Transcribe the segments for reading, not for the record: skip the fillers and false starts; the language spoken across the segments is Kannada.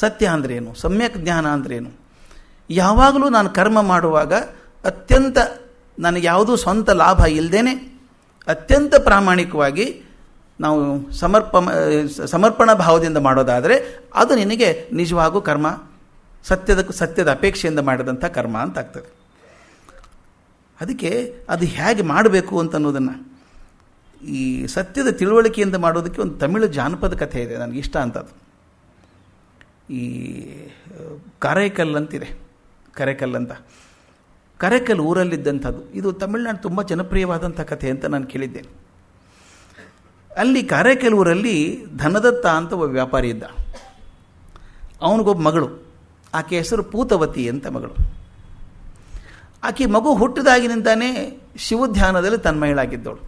ಸತ್ಯ ಅಂದ್ರೇನು, ಸಮ್ಯಕ್ ಜ್ಞಾನ ಅಂದ್ರೇನು. ಯಾವಾಗಲೂ ನಾನು ಕರ್ಮ ಮಾಡುವಾಗ ಅತ್ಯಂತ ನನಗೆ ಯಾವುದೂ ಸ್ವಂತ ಲಾಭ ಇಲ್ಲದೇನೆ ಅತ್ಯಂತ ಪ್ರಾಮಾಣಿಕವಾಗಿ ನಾವು ಸಮರ್ಪಣಾ ಭಾವದಿಂದ ಮಾಡೋದಾದರೆ ಅದು ನಿನಗೆ ನಿಜವಾಗೂ ಕರ್ಮ, ಸತ್ಯದ ಅಪೇಕ್ಷೆಯಿಂದ ಮಾಡಿದಂಥ ಕರ್ಮ ಅಂತ ಆಗ್ತದೆ. ಅದಕ್ಕೆ ಅದು ಹೇಗೆ ಮಾಡಬೇಕು ಅಂತ ಅನ್ನೋದನ್ನು ಈ ಸತ್ಯದ ತಿಳುವಳಿಕೆಯಿಂದ ಮಾಡೋದಕ್ಕೆ ಒಂದು ತಮಿಳು ಜಾನಪದ ಕಥೆ ಇದೆ, ನನಗೆ ಇಷ್ಟ ಅಂತದ್ದು. ಈ ಕಾರೈಕಲ್ ಅಂತಿದೆ, ಕರೆಕಲ್ ಅಂತ. ಕರೆಕಲ್ ಊರಲ್ಲಿದ್ದಂಥದ್ದು. ಇದು ತಮಿಳುನಾಡು ತುಂಬ ಜನಪ್ರಿಯವಾದಂಥ ಕಥೆ ಅಂತ ನಾನು ಕೇಳಿದ್ದೇನೆ. ಅಲ್ಲಿ ಕಾರೈಕಲ್ ಊರಲ್ಲಿ ಧನದತ್ತ ಅಂತ ಒಬ್ಬ ವ್ಯಾಪಾರಿ ಇದ್ದ. ಅವನಿಗೊಬ್ಬ ಮಗಳು, ಆಕೆ ಹೆಸರು ಪೂತವತಿ ಅಂತ ಮಗಳು. ಆಕೆ ಮಗು ಹುಟ್ಟಿದಾಗಿನಿಂದಾನೇ ಶಿವಧ್ಯಾನದಲ್ಲಿ ತನ್ಮಯಳಾಗಿದ್ದವಳು,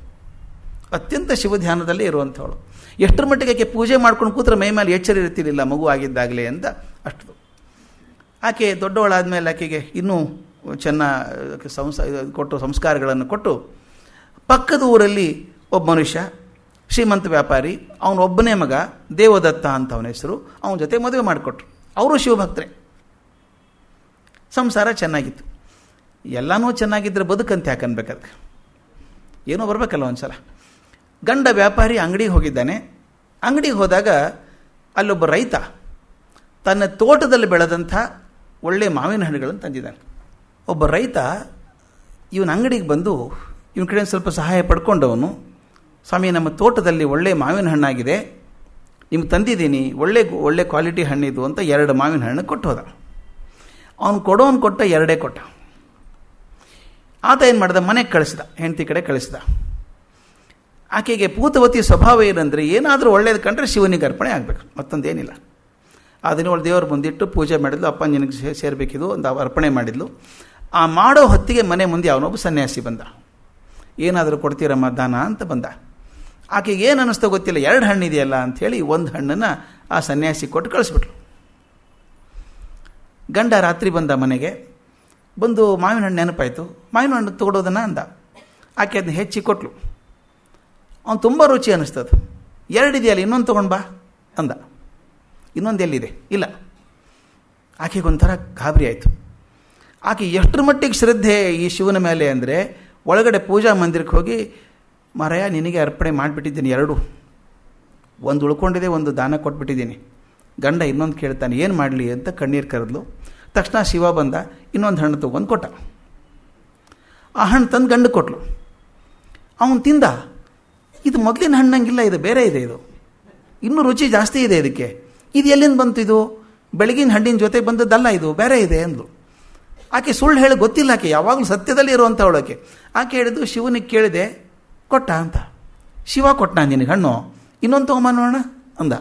ಅತ್ಯಂತ ಶಿವಧ್ಯಾನದಲ್ಲೇ ಇರುವಂಥವಳು. ಎಷ್ಟರ ಮಟ್ಟಿಗೆ ಆಕೆ ಪೂಜೆ ಮಾಡ್ಕೊಂಡು ಕೂತ್ರೆ ಮೈ ಮೇಲೆ ಎಚ್ಚರ ಇರ್ತಿರಲಿಲ್ಲ ಮಗು ಆಗಿದ್ದಾಗಲೇ ಅಂತ ಅಷ್ಟು. ಆಕೆ ದೊಡ್ಡವಳಾದಮೇಲೆ ಆಕೆಗೆ ಇನ್ನೂ ಚೆನ್ನಾಗಿ ಸಂಸ್ಕಾರಗಳನ್ನು ಕೊಟ್ಟು ಪಕ್ಕದ ಊರಲ್ಲಿ ಒಬ್ಬ ಮನುಷ್ಯ ಶ್ರೀಮಂತ ವ್ಯಾಪಾರಿ, ಅವನೊಬ್ಬನೇ ಮಗ ದೇವದತ್ತ ಅಂತ ಅವನ ಹೆಸರು, ಅವನ ಜೊತೆ ಮದುವೆ ಮಾಡಿಕೊಟ್ರು. ಅವರು ಶಿವಭಕ್ತರೇ. ಸಂಸಾರ ಚೆನ್ನಾಗಿತ್ತು. ಎಲ್ಲನೂ ಚೆನ್ನಾಗಿದ್ದರೆ ಬದುಕಂತ ಯಾಕೆ ಅನ್ಬೇಕಾದ್ರೆ ಏನೋ ಬರಬೇಕಲ್ಲ ಒಂದು ಸಲ. ಗಂಡ ವ್ಯಾಪಾರಿ ಅಂಗಡಿಗೆ ಹೋಗಿದ್ದಾನೆ. ಅಂಗಡಿಗೆ ಹೋದಾಗ ಅಲ್ಲೊಬ್ಬ ರೈತ ತನ್ನ ತೋಟದಲ್ಲಿ ಬೆಳೆದಂಥ ಒಳ್ಳೆಯ ಮಾವಿನ ಹಣ್ಣುಗಳನ್ನು ತಂದಿದ್ದಾನೆ. ಒಬ್ಬ ರೈತ ಇವನ ಅಂಗಡಿಗೆ ಬಂದು ಇವನ ಕಡೆ ಸ್ವಲ್ಪ ಸಹಾಯ ಪಡ್ಕೊಂಡವನು, ಸ್ವಾಮಿ ನಮ್ಮ ತೋಟದಲ್ಲಿ ಒಳ್ಳೆಯ ಮಾವಿನ ಹಣ್ಣಾಗಿದೆ, ನಿಮ್ಗೆ ತಂದಿದ್ದೀನಿ, ಒಳ್ಳೆ ಕ್ವಾಲಿಟಿ ಹಣ್ಣಿದು ಅಂತ 2 ಮಾವಿನ ಹಣ್ಣು ಕೊಟ್ಟು ಹೋದ. ಅವನು ಕೊಡೋನು ಕೊಟ್ಟ, 2 ಕೊಟ್ಟ. ಆತ ಏನು ಮಾಡ್ದ, ಮನೆಗೆ ಕಳಿಸಿದ, ಹೆಂಡತಿ ಕಡೆ ಕಳಿಸಿದ. ಆಕೆಗೆ ಪೂತವತಿ ಸ್ವಭಾವ ಏನಂದರೆ ಏನಾದರೂ ಒಳ್ಳೇದು ಕಂಡ್ರೆ ಶಿವನಿಗೆ ಅರ್ಪಣೆ ಆಗಬೇಕು, ಮತ್ತೊಂದೇನಿಲ್ಲ. ಅದನ್ನು ಅವಳು ದೇವ್ರ ಮುಂದಿಟ್ಟು ಪೂಜೆ ಮಾಡಿದ್ಲು. ಅಪ್ಪ ನಿನಗೆ ಸೇರಬೇಕಿದ್ದು ಒಂದು ಅರ್ಪಣೆ ಮಾಡಿದ್ಲು. ಆ ಮಾಡೋ ಹೊತ್ತಿಗೆ ಮನೆ ಮುಂದೆ ಅವನೊಬ್ಬ ಸನ್ಯಾಸಿ ಬಂದ. ಏನಾದರೂ ಕೊಡ್ತೀರಮ್ಮ ದಾನ ಅಂತ ಬಂದ. ಆಕೆಗೆ ಏನು ಅನ್ನಿಸ್ತೋ ಗೊತ್ತಿಲ್ಲ, 2 ಹಣ್ಣಿದೆಯಲ್ಲ ಅಂಥೇಳಿ 1 ಹಣ್ಣನ್ನು ಆ ಸನ್ಯಾಸಿ ಕೊಟ್ಟು ಕಳಿಸ್ಬಿಟ್ಲು. ಗಂಡ ರಾತ್ರಿ ಬಂದ ಮನೆಗೆ. ಬಂದು ಮಾವಿನ ಹಣ್ಣು ನೆನಪಾಯಿತು, ಮಾವಿನ ಹಣ್ಣು ತೊಗೊಳೋದನ್ನ ಅಂದ. ಆಕೆ ಅದನ್ನ ಹೆಚ್ಚಿ ಕೊಟ್ಲು. ಅವನು ತುಂಬ ರುಚಿ ಅನ್ನಿಸ್ತದು. 2 ಇದೆಯಲ್ಲ, ಇನ್ನೊಂದು ತೊಗೊಂಡು ಬಾ ಅಂದ. ಇನ್ನೊಂದು ಎಲ್ಲಿದೆ? ಇಲ್ಲ. ಆಕೆಗೊಂಥರ ಗಾಬರಿ ಆಯಿತು. ಆಕೆ ಎಷ್ಟರ ಮಟ್ಟಿಗೆ ಶ್ರದ್ಧೆ ಈ ಶಿವನ ಮೇಲೆ ಅಂದರೆ, ಒಳಗಡೆ ಪೂಜಾ ಮಂದಿರಕ್ಕೆ ಹೋಗಿ, ಮಾರಾಯ ನಿನಗೆ ಅರ್ಪಣೆ ಮಾಡಿಬಿಟ್ಟಿದ್ದೀನಿ 2, ಒಂದು ಉಳ್ಕೊಂಡಿದೆ, ಒಂದು ದಾನ ಕೊಟ್ಬಿಟ್ಟಿದ್ದೀನಿ. ಗಂಡ ಇನ್ನೊಂದು ಕೇಳ್ತಾನೆ, ಏನು ಮಾಡಲಿ ಅಂತ ಕಣ್ಣೀರು ಕರೆದ್ಲು. ತಕ್ಷಣ ಶಿವ ಬಂದ, ಇನ್ನೊಂದು ಹಣ್ಣು ತೊಗೊಂಡು ಕೊಟ್ಟ. ಆ ಹಣ್ಣು ತಂದು ಗಂಡು ಕೊಟ್ಲು. ಅವನು ತಿಂದ. ಇದು ಮೊದಲಿನ ಹಣ್ಣಂಗಿಲ್ಲ, ಇದು ಬೇರೆ ಇದೆ, ಇದು ಇನ್ನೂ ರುಚಿ ಜಾಸ್ತಿ ಇದೆ ಇದಕ್ಕೆ. ಇದು ಎಲ್ಲಿಂದ ಬಂತು? ಇದು ಬೆಳಗಿನ ಹಣ್ಣಿನ ಜೊತೆ ಬಂದದ್ದಲ್ಲ, ಇದು ಬೇರೆ ಇದೆ ಅಂದ್ಲು. ಆಕೆ ಸುಳ್ಳು ಹೇಳಿ ಗೊತ್ತಿಲ್ಲ, ಆಕೆ ಯಾವಾಗಲೂ ಸತ್ಯದಲ್ಲಿ ಇರುವಂಥವಳಕ್ಕೆ. ಆಕೆ ಹೇಳಿದ್ದು, ಶಿವನಿಗೆ ಕೇಳಿದೆ, ಕೊಟ್ಟ ಅಂತ. ಶಿವ ಕೊಟ್ಟ ನಿನಗೆ ಹಣ್ಣು, ಇನ್ನೊಂದು ತೊಗೊಂಬನೋಣ ಅಂದ.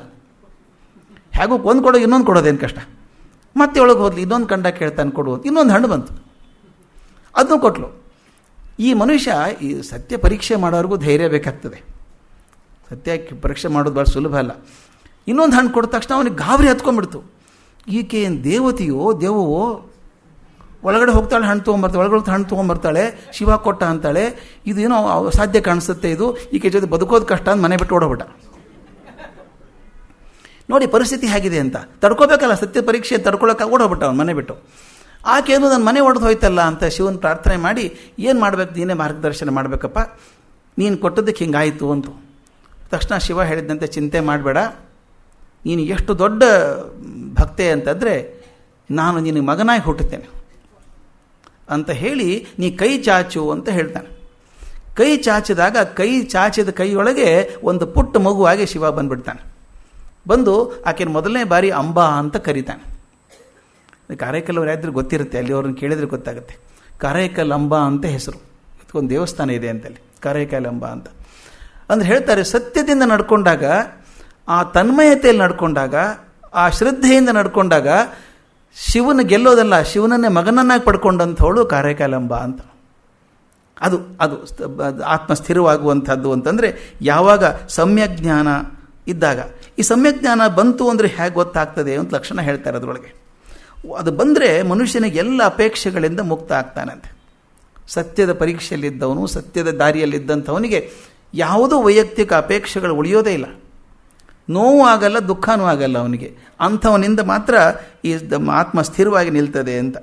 ಹೇಗೂ ಒಂದು ಕೊಡೋ ಇನ್ನೊಂದು ಕೊಡೋದೇನು ಕಷ್ಟ. ಮತ್ತೆ ಒಳಗೆ ಹೋದ್ಲಿ, ಇನ್ನೊಂದು ಕಂಡ ಕೇಳ್ತಾನೆ ಕೊಡು, ಇನ್ನೊಂದು ಹಣ್ಣು ಬಂತು, ಅದನ್ನು ಕೊಟ್ಲು. ಈ ಮನುಷ್ಯ ಈ ಸತ್ಯ ಪರೀಕ್ಷೆ ಮಾಡೋರಿಗೂ ಧೈರ್ಯ ಬೇಕಾಗ್ತದೆ. ಸತ್ಯ ಪರೀಕ್ಷೆ ಮಾಡೋದು ಭಾಳ ಸುಲಭ ಅಲ್ಲ. ಇನ್ನೊಂದು ಹಣ್ಣು ಕೊಟ್ಟ ತಕ್ಷಣ ಅವನಿಗೆ ಗಾಬರಿ ಹತ್ಕೊಂಡ್ಬಿಡ್ತು. ಈಕೆ ಏನು ದೇವತೆಯೋ ದೇವವೋ, ಒಳಗಡೆ ಹೋಗ್ತಾಳೆ, ಹಣ್ಣು ತೊಗೊಂಬರ್ತಾಳೆ, ಒಳಗಡೆ ಹಣ್ಣು ತೊಗೊಂಬರ್ತಾಳೆ, ಶಿವ ಕೊಟ್ಟ ಅಂತಾಳೆ. ಇದು ಏನೋ ಸಾಧ್ಯ ಕಾಣಿಸುತ್ತೆ, ಇದು ಈಕೆ ಜೊತೆ ಬದುಕೋದು ಕಷ್ಟ ಅಂತ ಮನೆ ಬಿಟ್ಟು ಓಡೋಬಿಟ್ಟ. ನೋಡಿ ಪರಿಸ್ಥಿತಿ ಹೇಗಿದೆ ಅಂತ. ತಡ್ಕೋಬೇಕಲ್ಲ, ಸತ್ಯ ಪರೀಕ್ಷೆ ತಡ್ಕೊಳಕ್ಕೆ ಓಡೋಗ್ಬಿಟ್ಟ ಅವನು ಮನೆ ಬಿಟ್ಟು. ಆಕೆನು ನನ್ನ ಮನೆ ಒಡೆದು ಹೋಯ್ತಲ್ಲ ಅಂತ ಶಿವನ ಪ್ರಾರ್ಥನೆ ಮಾಡಿ, ಏನು ಮಾಡಬೇಕು, ನೀನೇ ಮಾರ್ಗದರ್ಶನ ಮಾಡಬೇಕಪ್ಪ, ನೀನು ಕೊಟ್ಟದ್ದಕ್ಕೆ ಹಿಂಗಾಯಿತು ಅಂತು. ತಕ್ಷಣ ಶಿವ ಹೇಳಿದಂತೆ, ಚಿಂತೆ ಮಾಡಬೇಡ, ನೀನು ಎಷ್ಟು ದೊಡ್ಡ ಭಕ್ತೆ ಅಂತಂದರೆ ನಾನು ನಿನಗೆ ಮಗನಾಗಿ ಹುಟ್ಟುತ್ತೇನೆ ಅಂತ ಹೇಳಿ ನೀ ಕೈ ಚಾಚು ಅಂತ ಹೇಳ್ತಾನೆ. ಕೈ ಚಾಚಿದಾಗ ಕೈ ಚಾಚಿದ ಕೈಯೊಳಗೆ ಒಂದು ಪುಟ್ಟ ಮಗುವಾಗಿ ಶಿವ ಬಂದುಬಿಡ್ತಾನೆ. ಬಂದು ಆಕೆನ ಮೊದಲನೇ ಬಾರಿ ಅಂಬಾ ಅಂತ ಕರೀತಾನೆ. ಕಾರೈಕಲ್ ಅವ್ರು ಯಾವ್ದಾದ್ರು ಗೊತ್ತಿರುತ್ತೆ, ಅಲ್ಲಿ ಅವ್ರನ್ನ ಕೇಳಿದ್ರೆ ಗೊತ್ತಾಗುತ್ತೆ. ಕಾರೈಕಲ್ ಅಂಬಾ ಅಂತ ಹೆಸರು, ಇದಕ್ಕೊಂದು ದೇವಸ್ಥಾನ ಇದೆ ಅಂತಲ್ಲಿ, ಕಾರೈಕಲ್ ಅಂಬಾ ಅಂತ. ಅಂದ್ರೆ ಹೇಳ್ತಾರೆ, ಸತ್ಯದಿಂದ ನಡ್ಕೊಂಡಾಗ, ಆ ತನ್ಮಯತೆಯಲ್ಲಿ ನಡ್ಕೊಂಡಾಗ, ಆ ಶ್ರದ್ಧೆಯಿಂದ ನಡ್ಕೊಂಡಾಗ ಶಿವನ ಗೆಲ್ಲೋದಲ್ಲ, ಶಿವನನ್ನೇ ಮಗನನ್ನಾಗಿ ಪಡ್ಕೊಂಡಂಥವಳು ಕಾರೈಕಲಂಬ ಅಂತ. ಅದು ಅದು ಆತ್ಮಸ್ಥಿರವಾಗುವಂಥದ್ದು ಅಂತಂದರೆ ಯಾವಾಗ ಸಮ್ಯಜ್ಞಾನ ಇದ್ದಾಗ. ಈ ಸಮ್ಯಜ್ಞಾನ ಬಂತು ಅಂದರೆ ಹೇಗೆ ಗೊತ್ತಾಗ್ತದೆ ಅಂತ ಲಕ್ಷಣ ಹೇಳ್ತಾರೆ ಅದರೊಳಗೆ. ಅದು ಬಂದರೆ ಮನುಷ್ಯನಿಗೆ ಎಲ್ಲ ಅಪೇಕ್ಷೆಗಳಿಂದ ಮುಕ್ತ ಆಗ್ತಾನಂತೆ. ಸತ್ಯದ ಪರೀಕ್ಷೆಯಲ್ಲಿದ್ದವನು, ಸತ್ಯದ ದಾರಿಯಲ್ಲಿದ್ದಂಥವನಿಗೆ ಯಾವುದೂ ವೈಯಕ್ತಿಕ ಅಪೇಕ್ಷೆಗಳು ಉಳಿಯೋದೇ ಇಲ್ಲ. ನೋವು ಆಗಲ್ಲ, ದುಃಖನೂ ಆಗಲ್ಲ ಅವನಿಗೆ. ಅಂಥವನಿಂದ ಮಾತ್ರ ಈ ಆತ್ಮ ಸ್ಥಿರವಾಗಿ ನಿಲ್ತದೆ ಅಂತ.